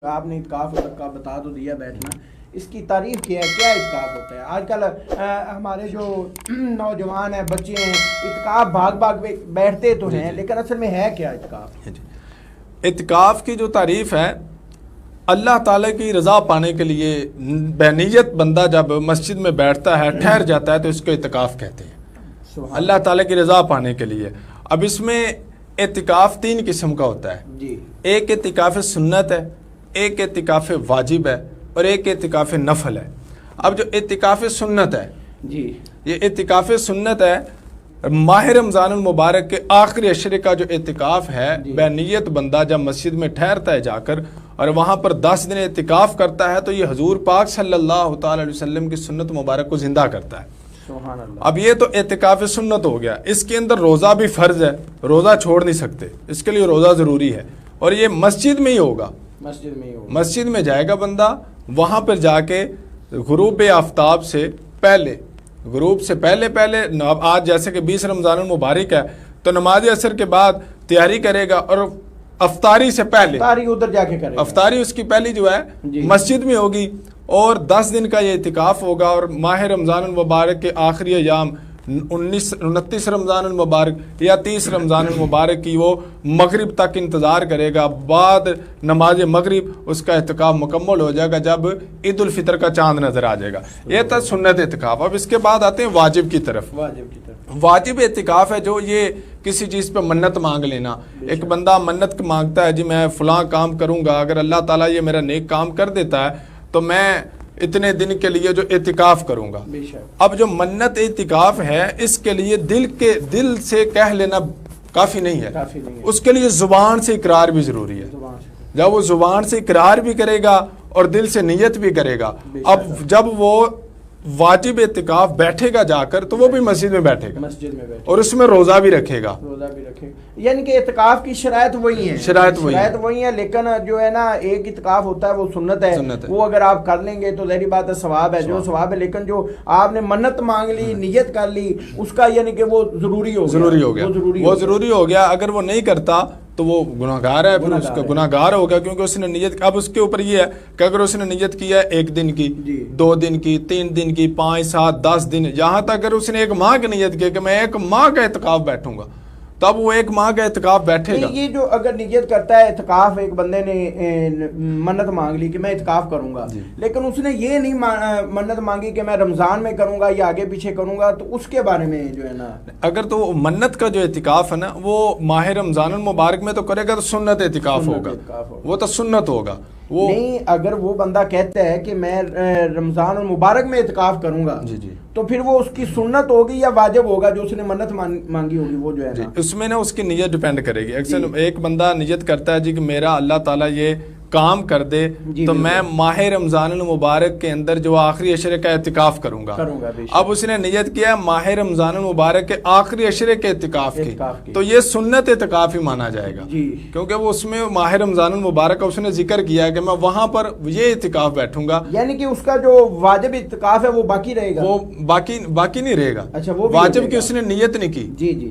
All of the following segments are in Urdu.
آپ نے اعتکاف کا بتا تو دیا بیٹھنا، اس کی تعریف کیا ہے، کیا اعتکاف ہوتا ہے؟ آج کل ہمارے جو نوجوان ہیں، بچے ہیں، اعتکاف بھاگ بھاگ بیٹھتے تو ہیں، لیکن اصل میں ہے کیا اعتکاف؟ اعتکاف کی جو تعریف ہے، اللہ تعالیٰ کی رضا پانے کے لیے بنیت بندہ جب مسجد میں بیٹھتا ہے، ٹھہر جاتا ہے، تو اس کو اعتکاف کہتے ہیں، اللہ تعالیٰ کی رضا پانے کے لیے۔ اب اس میں اعتکاف تین قسم کا ہوتا ہے جی۔ ایک اعتکاف سنت ہے، ایک اعتکاف واجب ہے، اور ایک اعتکاف نفل ہے۔ اب جو اعتکاف سنت ہے جی، یہ اعتکاف سنت ہے، ماہ رمضان المبارک کے آخری عشرے کا جو اعتکاف ہے، بے نیت بندہ جب مسجد میں ٹھہرتا ہے جا کر اور وہاں پر 10 دن اعتکاف کرتا ہے، تو یہ حضور پاک صلی اللہ تعالی علیہ وسلم کی سنت مبارک کو زندہ کرتا ہے۔ سبحان اللہ۔ اب یہ تو اعتکاف سنت ہو گیا، اس کے اندر روزہ بھی فرض ہے، روزہ چھوڑ نہیں سکتے، اس کے لیے روزہ ضروری ہے، اور یہ مسجد میں ہی ہوگا، مسجد میں ہی ہوگا، مسجد میں جائے گا بندہ، وہاں پر جا کے غروب آفتاب سے پہلے، غروب سے پہلے آج جیسے کہ 20 رمضان المبارک ہے، تو نماز عصر کے بعد تیاری کرے گا، اور افطاری سے پہلے افطاری ادھر جا کے کرے گا، افطاری اس کی پہلی جو ہے مسجد میں ہوگی، اور 10 دن کا یہ اعتکاف ہوگا، اور ماہ رمضان المبارک کے آخری ایام 29 رمضان المبارک یا 30 رمضان المبارک کی وہ مغرب تک انتظار کرے گا، بعد نماز مغرب اس کا اعتکاف مکمل ہو جائے گا جب عید الفطر کا چاند نظر آ جائے گا۔ یہ تھا سنت اعتکاف۔ اب اس کے بعد آتے ہیں واجب کی طرف۔ واجب اعتکاف ہے جو یہ کسی چیز پہ منت مانگ لینا۔ ایک بندہ منت مانگتا ہے، جی میں فلاں کام کروں گا، اگر اللہ تعالیٰ یہ میرا نیک کام کر دیتا ہے تو میں اتنے دن کے لیے جو اعتکاف کروں گا۔ اب جو منت اعتکاف ہے، اس کے لیے دل سے کہہ لینا کافی نہیں ہے، اس کے لیے زبان سے اقرار بھی ضروری ہے۔ جب وہ زبان سے اقرار بھی کرے گا اور دل سے نیت بھی کرے گا، اب جب وہ واجب اعتکاف بیٹھے گا جا کر، تو وہ بھی مسجد میں بیٹھے گا، اور اس میں روزہ بھی رکھے گا، یعنی کہ اعتکاف کی شرائط وہی ہیں، شرائط وہی ہیں، لیکن جو ہے نا ایک اعتکاف ہوتا ہے وہ سنت ہے، وہ اگر آپ کر لیں گے تو ظاہری بات ہے ثواب ہے، جو ثواب ہے، لیکن جو آپ نے منت مانگ لی، نیت کر لی، اس کا یعنی کہ وہ ضروری ہو گیا، وہ ضروری ہو گیا۔ اگر وہ نہیں کرتا تو وہ گناہگار ہے، پھر اس کا گناہگار ہو گیا، کیونکہ اس نے نیت۔ اب اس کے اوپر یہ ہے کہ اگر اس نے نیت کیا ہے 1 دن کی، 2 دن کی، 3 دن کی، 5، 7، 10 دن، یہاں تک اگر اس نے 1 ماہ کی نیت کیا کہ میں 1 ماہ کا اعتکاف بیٹھوں گا، تب وہ 1 ماہ کا اعتکاف بیٹھے گا۔ یہ جو اگر نیت کرتا ہے اعتکاف، ایک بندے نے منت مانگ لی کہ میں اعتکاف کروں گا، لیکن اس نے یہ نہیں منت مانگی کہ میں رمضان میں کروں گا یا آگے پیچھے کروں گا، تو اس کے بارے میں جو ہے نا، اگر تو منت کا جو اعتکاف ہے نا، وہ ماہ رمضان المبارک میں تو کرے گا، تو سنت اعتکاف ہوگا، وہ تو سنت ہوگا۔ وہ نہیں، اگر وہ بندہ کہتا ہے کہ میں رمضان المبارک میں اعتکاف کروں گا، تو پھر وہ اس کی سنت ہوگی یا واجب ہوگا؟ جو اس نے منت مانگی ہوگی وہ جو ہے نا، اس میں نا اس کی نیت ڈیپینڈ کرے گی۔ اکثر ایک بندہ نیت کرتا ہے جی کہ میرا اللہ تعالیٰ یہ کام کر دے تو میں ماہ رمضان المبارک کے اندر جو آخری عشرے کا اعتکاف کروں گا۔ اب اس نے نیت کیا ماہ رمضان المبارک کے آخری عشرے کے اعتکاف کی، تو یہ سنت اعتکاف ہی مانا جائے گا، کیونکہ وہ اس میں ماہ رمضان المبارک کا اس نے ذکر کیا ہے کہ میں وہاں پر یہ اعتکاف بیٹھوں گا، یعنی کہ اس کا جو واجب اعتکاف ہے وہ باقی رہے گا، وہ باقی نہیں رہے گا۔ واجب کی اس نے نیت نہیں کی،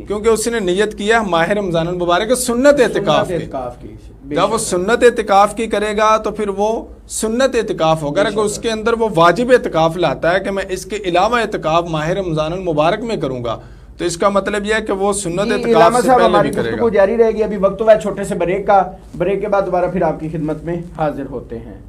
کیونکہ اس نے نیت کیا ماہ رمضان المبارک کے سنت اعتکاف کی۔ جب وہ سنت اعتکاف کی کرے گا تو پھر وہ سنت اعتکاف ہوگا۔ اگر اس کے اندر وہ واجب اعتکاف لاتا ہے کہ میں اس کے علاوہ اعتکاف ماہ رمضان المبارک میں کروں گا، تو اس کا مطلب یہ ہے کہ وہ سنت اعتکاف سے پہلے بھی کرے گا۔ جاری رہے گی، ابھی وقت ہوا ہے چھوٹے سے بریک کا، بریک کے بعد دوبارہ پھر آپ کی خدمت میں حاضر ہوتے ہیں۔